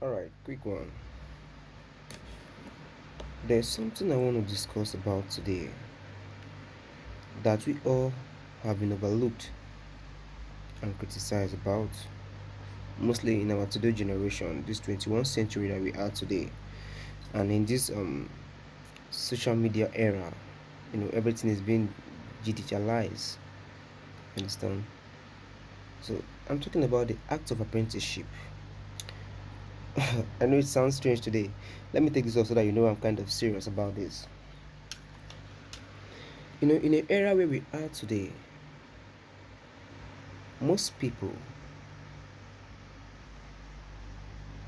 Alright, quick one. There's something I want to discuss about today that we all have been overlooked and criticized about, mostly in our today generation, this 21st century that we are today, and in this social media era. Everything is being digitalized. Understand? So I'm talking about the act of apprenticeship. I know it sounds strange today. Let me take this off so that you know I'm kind of serious about this. In an era where we are today, most people,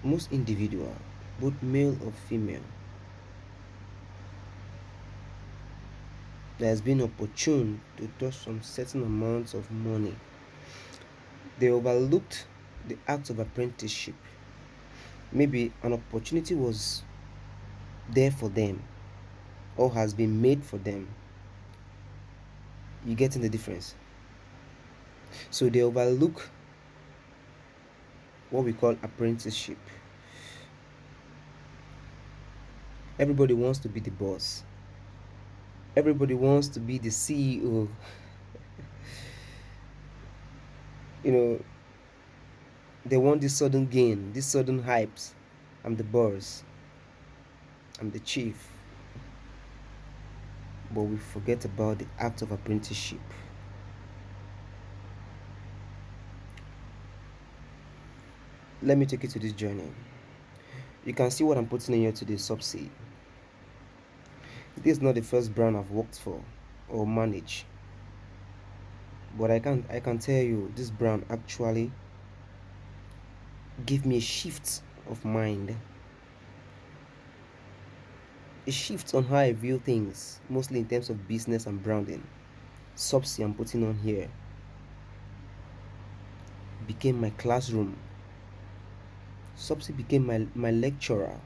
most individual, both male or female, that has been opportune to touch some certain amounts of money, they overlooked the act of apprenticeship. Maybe an opportunity was there for them or has been made for them. You getting the difference? So they overlook what we call apprenticeship. Everybody wants to be the boss. Everybody wants to be the CEO. you know, they want this sudden gain, this sudden hypes. I'm the boss. I'm the chief. But we forget about the act of apprenticeship. Let me take you to this journey. You can see what I'm putting in here today, Subsy. This is not the first brand I've worked for or managed. But I can tell you this brand actually gave me a shift of mind. A shift on how I view things, mostly in terms of business and branding. Subsy I'm putting on here became my classroom. Subsy became my lecturer.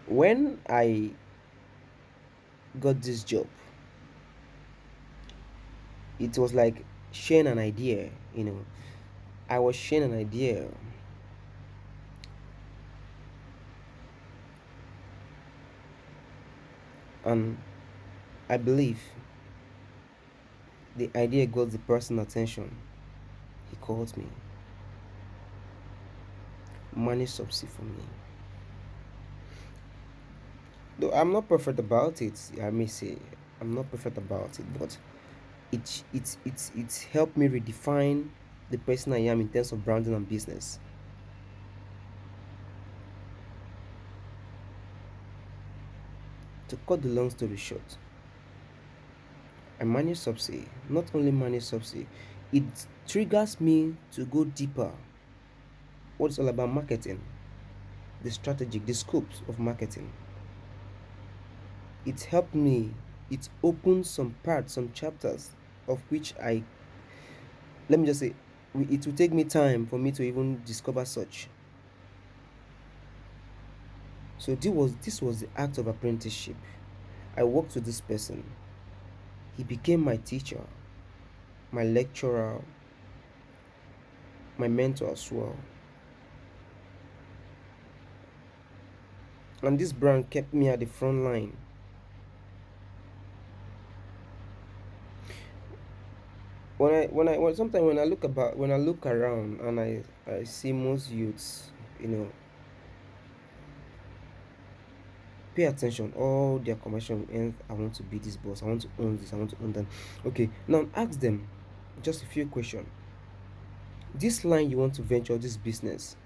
When I got this job, it was like sharing an idea. I was sharing an idea, and I believe the idea got the person attention. He called me, manage Subsy for me. Though I'm not perfect about it, I may say I'm not perfect about it, but it's helped me redefine the person I am in terms of branding and business. To cut the long story short, I manage Subsy. Not only manage Subsy, it triggers me to go deeper. What it's all about marketing, the strategic, the scopes of marketing. It helped me. It opened some parts, some chapters of which let me just say, it will take me time for me to even discover such. So this was the act of apprenticeship. I worked with this person. He became my teacher, my lecturer, my mentor as well. And this brand kept me at the front line. Sometimes when I look around and I see most youths, you know, pay attention, all their conversation ends, I want to be this boss, I want to own this, I want to own that. Okay, now ask them just a few questions. This line you want to venture this business,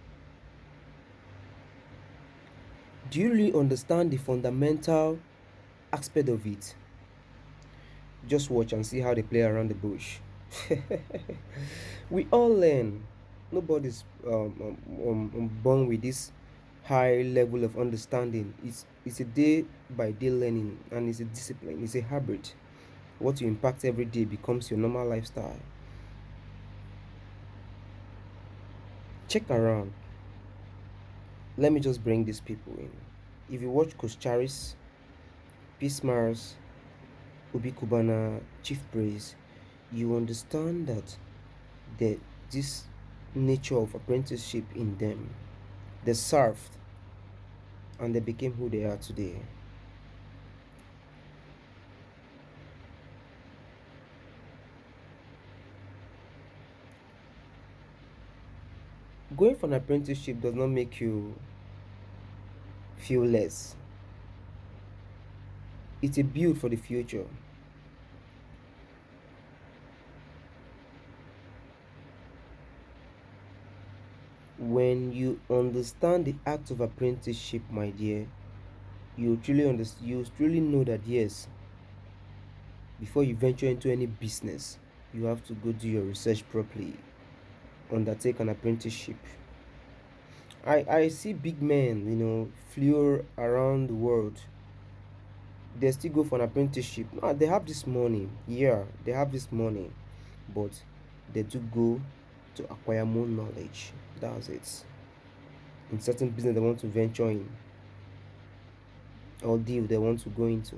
do you really understand the fundamental aspect of it? Just watch and see how they play around the bush. We all learn. Nobody's born with this high level of understanding. It's a day by day learning, and it's a discipline. It's a habit. What you impact every day becomes your normal lifestyle. Check around. Let me just bring these people in. If you watch Coach Charis, Peace Mars, Obi Kubana, Chief Praise, you understand that this nature of apprenticeship in them. They served and they became who they are today. Going for an apprenticeship does not make you feel less. It's a build for the future. When you understand the act of apprenticeship, my dear, you truly know that yes, before you venture into any business, you have to go do your research properly, undertake an apprenticeship. I see big men, flew around the world. They still go for an apprenticeship. No, they have this money. Yeah, they have this money, but they do go to acquire more knowledge. That's it. In certain business they want to venture in or deal they want to go into.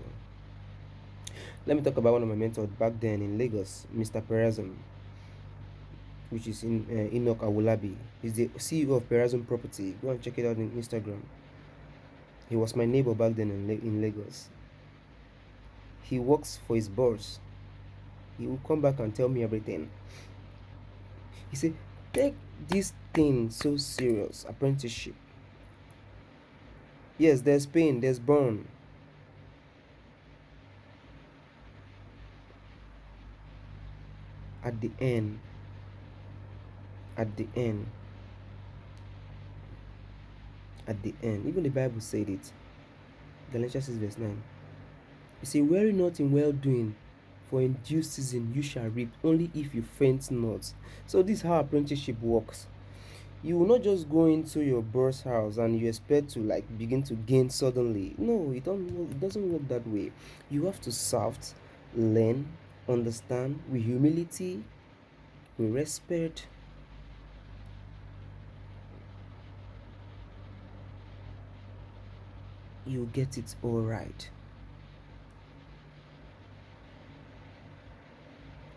Let me talk about one of my mentors back then in Lagos, Mr. Perazum, which is in Enoch Awulabi. He's the CEO of Perazum Property. Go and check it out on Instagram. He was my neighbor back then in Lagos. He works for his boss. He will come back and tell me everything. He said, take this thing so serious, apprenticeship. Yes, there's pain, there's burn. At the end, at the end, at the end, even the Bible said it. Galatians 6 verse 9. You say, weary not in well doing, for in due season you shall reap, only if you faint not. So this is how apprenticeship works. You will not just go into your boss house and you expect to like begin to gain suddenly. No, it doesn't work that way. You have to serve, learn, understand with humility, with respect. You get it all right.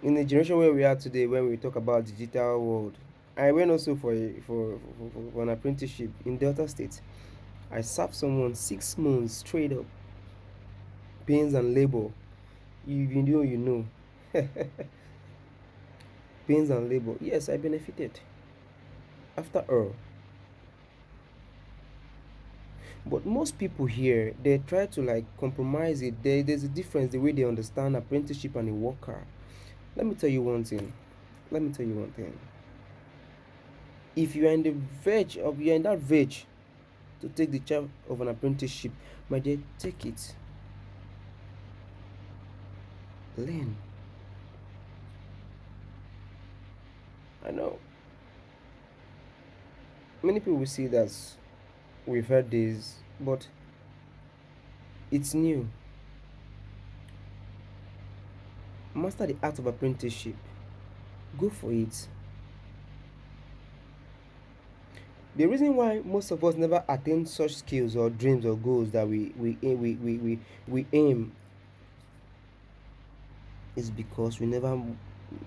In the generation where we are today, when we talk about digital world, I went also for an apprenticeship in Delta State. I served someone 6 months straight up, pains and labor. You know, you know. Pains and labor. Yes, I benefited. After all, but most people here they try to like compromise it. There's a difference the way they understand apprenticeship and a worker. Let me tell you one thing. Let me tell you one thing. If you are in the verge of you're in that verge to take the job of an apprenticeship, my dear, take it. Learn. I know many people will see that we've heard this, but it's new. Master the art of apprenticeship. Go for it. The reason why most of us never attain such skills or dreams or goals that we aim is because we never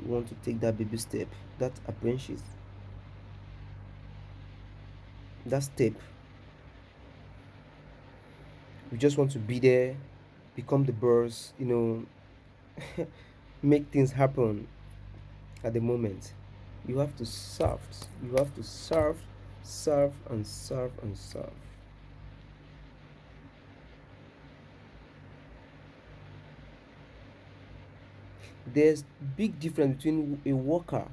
want to take that baby step, that apprentice, that step. We just want to be there, become the boss, make things happen at the moment. You have to serve. You have to serve, serve, and serve and serve. There's big difference between a worker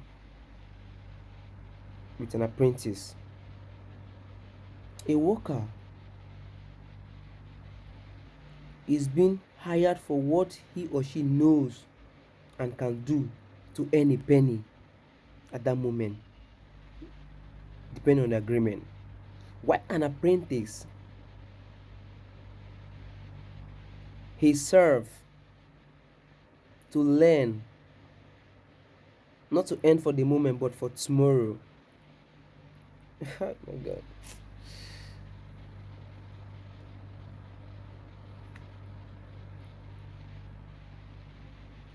with an apprentice. A worker is being hired for what he or she knows and can do to earn a penny at that moment, depending on the agreement. Why an apprentice? He serve to learn, not to earn for the moment, but for tomorrow. Oh my God.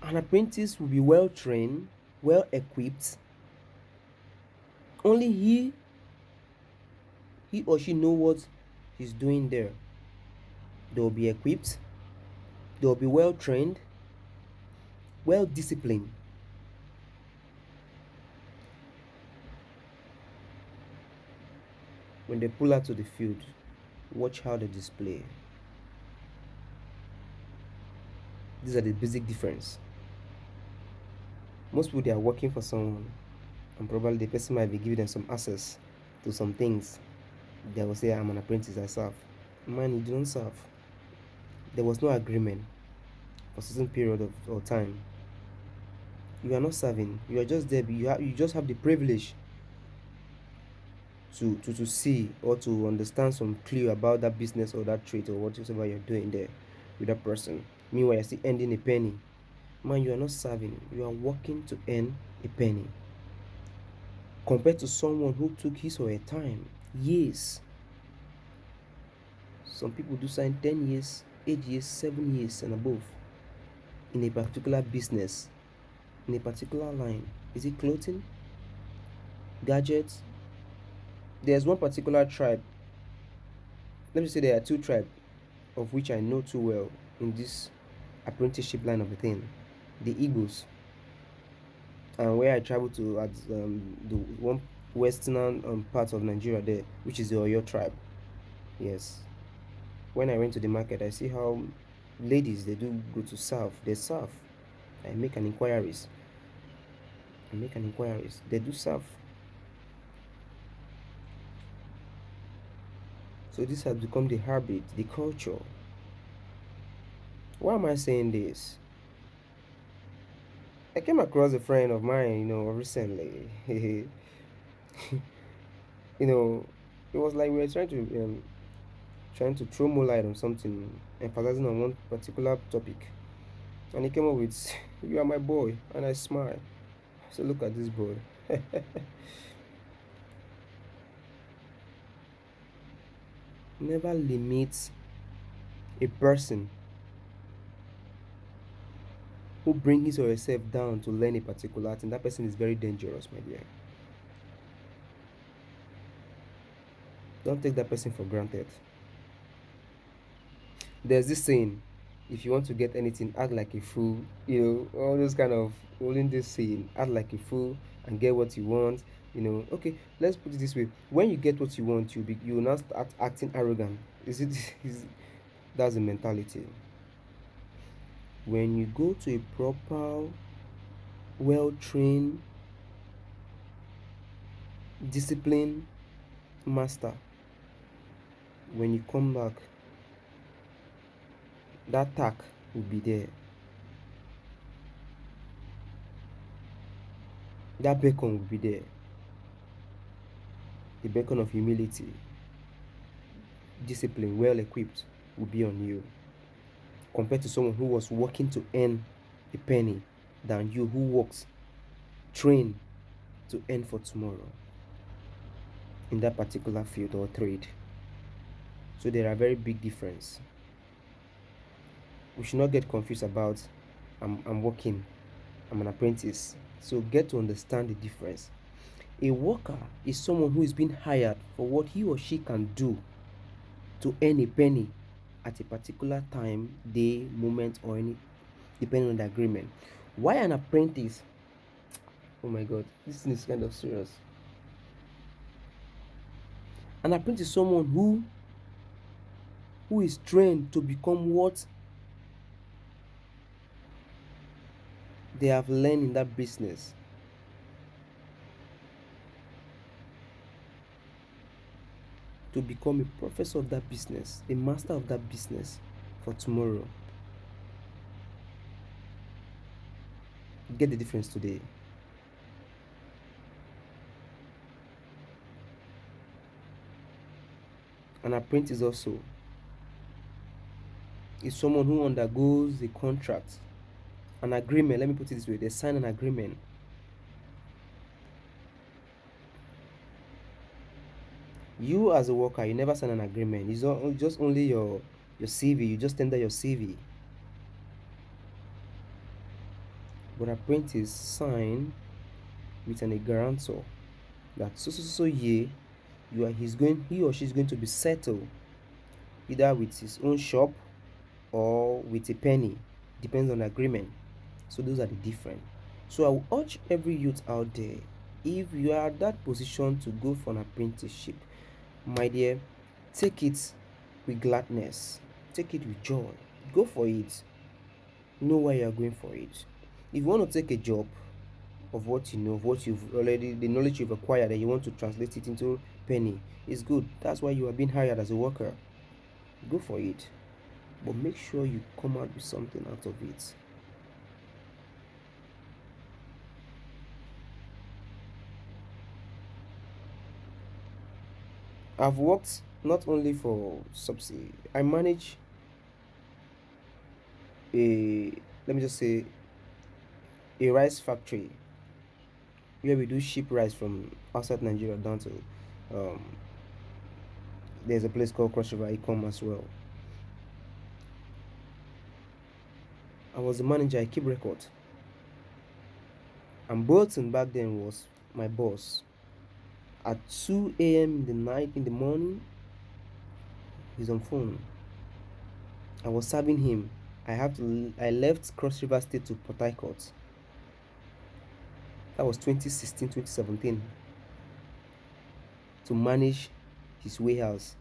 An apprentice will be well trained, well equipped, Only he or she know what he's doing there. They will be equipped, they will be well trained, well disciplined. When they pull out to the field, watch how they display. These are the basic difference. Most people they are working for someone, and probably the person might be giving them some access to some things. They will say, I'm an apprentice, I serve. Man, you don't serve. There was no agreement for a certain period of or time. You are not serving. You are just there. You just have the privilege to see or to understand some clue about that business or that trade or whatever you're doing there with that person. Meanwhile, you're still earning a penny. Man, you are not serving. You are working to earn a penny. Compared to someone who took his or her time, years. Some people do sign 10 years, 8 years, 7 years and above in a particular business, in a particular line. Is it clothing? Gadgets? There's one particular tribe. Let me say there are two tribes of which I know too well in this apprenticeship line of the thing. The Eagles, and where I travel to at the one western part of Nigeria there, which is the Oyo tribe. Yes. When I went to the market, I see how ladies they do go to serve. They serve. I make an inquiries. They do serve. So this has become the habit, the culture. Why am I saying this? I came across a friend of mine, recently. It was like we were trying to throw more light on something, emphasizing on one particular topic. And he came up with, "You are my boy," and I smile. So look at this boy. Never limit a person who brings his or herself down to learn a particular thing. That person is very dangerous, my dear. Don't take that person for granted. There's this saying, if you want to get anything, act like a fool. All those kind of holding this saying, act like a fool and get what you want. Okay, let's put it this way. When you get what you want, you will now start acting arrogant. Is it is That's the mentality. When you go to a proper, well trained, disciplined master, when you come back, that tack will be there. That beacon will be there. The beacon of humility, discipline, well equipped will be on you. Compared to someone who was working to earn a penny than you who works, trained to earn for tomorrow in that particular field or trade. So there are very big difference. We should not get confused about I'm working, I'm an apprentice. So get to understand the difference. A worker is someone who is being hired for what he or she can do to earn a penny at a particular time, day, moment, or any depending on the agreement. Why an apprentice? Oh my god, this thing is kind of serious. An apprentice is someone who is trained to become what they have learned in that business. To become a professor of that business, a master of that business for tomorrow. Get the difference today. An apprentice also is someone who undergoes a contract, an agreement. Let me put it this way: they sign an agreement. You as a worker, you never sign an agreement. It's just only your CV. You just tender your CV. But apprentice sign with a guarantor. that so year he or she is going to be settled either with his own shop or with a penny, depends on the agreement. So those are the different. So I will urge every youth out there, if you are at that position to go for an apprenticeship, my dear, take it with gladness, take it with joy, go for it, know why you are going for it. If you want to take a job of what you know, of what you've already, the knowledge you've acquired, and you want to translate it into penny, it's good. That's why you are being hired as a worker. Go for it, but make sure you come out with something out of it. I've worked not only for Subsy, I manage a, let me just say, a rice factory where we do ship rice from outside Nigeria down to, um, there's a place called Cross River Ikom as well. I was the manager, I keep record. And Bolton back then was my boss. At 2 a.m. in the night, in the morning, he's on phone. I was serving him. I left Cross River State to Port Harcourt. That was 2016, 2017. To manage his warehouse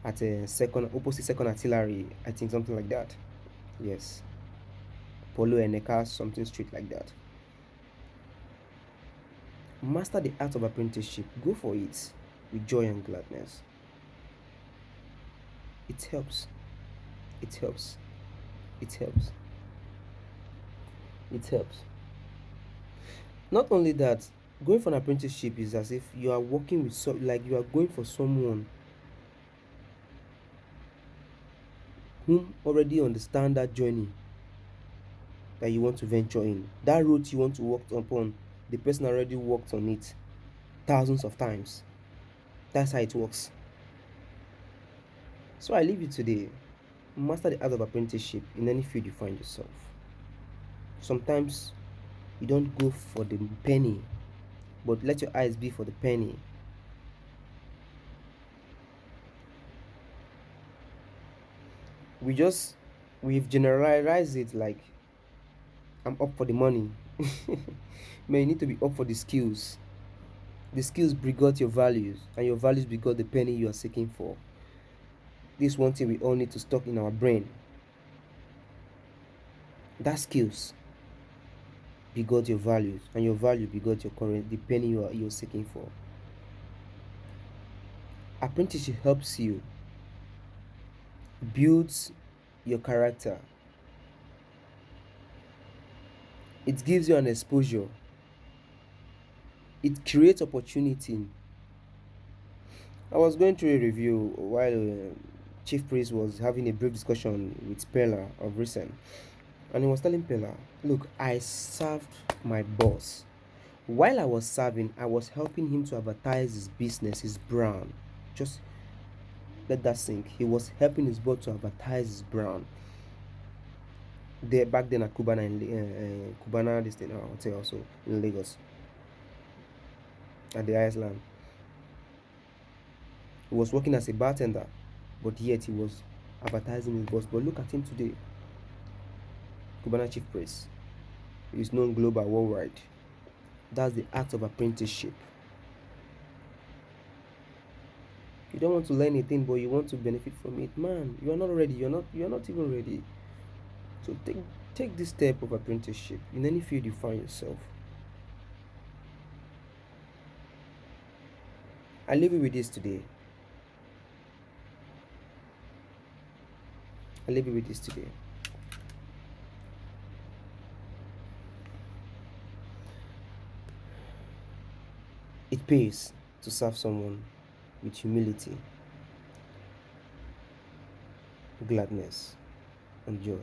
at a second opposite second artillery, I think something like that. Yes. Polo Eneka, something street like that. Master the art of apprenticeship. Go for it with joy and gladness. It helps. It helps. It helps. It helps. Not only that, going for an apprenticeship is as if you are working with like you are going for someone whom already understand that journey that you want to venture in. That route you want to walk upon, the person already walked on it thousands of times. That's how it works. So I leave you today. Master the art of apprenticeship in any field you find yourself. Sometimes you don't go for the penny, but let your eyes be for the penny. We've generalized it like I'm up for the money. Man, you need to be up for the skills. The skills begot your values, and your values begot the penny you are seeking for. This one thing we all need to stock in our brain. That skills begot your values, and your value begot your current, the penny you're seeking for. Apprenticeship helps you, builds your character. It gives you an exposure. It creates opportunity. I was going through a review while Chief Priest was having a brief discussion with Pella of recent, and he was telling Pella, look, I served my boss. While I was serving, I was helping him to advertise his business, his brand. Just let that sink. He was helping his boss to advertise his brand. There back then at Cubana in Cubana, this thing, hotel also in Lagos at the Iceland. He was working as a bartender, but yet he was advertising his boss. But look at him today. Cubana Chief Priest. He is known global, worldwide. That's the act of apprenticeship. You don't want to learn anything, but you want to benefit from it. Man, you are not ready. You're not even ready. So take this step of apprenticeship in any field you find yourself. I leave you with this today. It pays to serve someone with humility, gladness, and joy.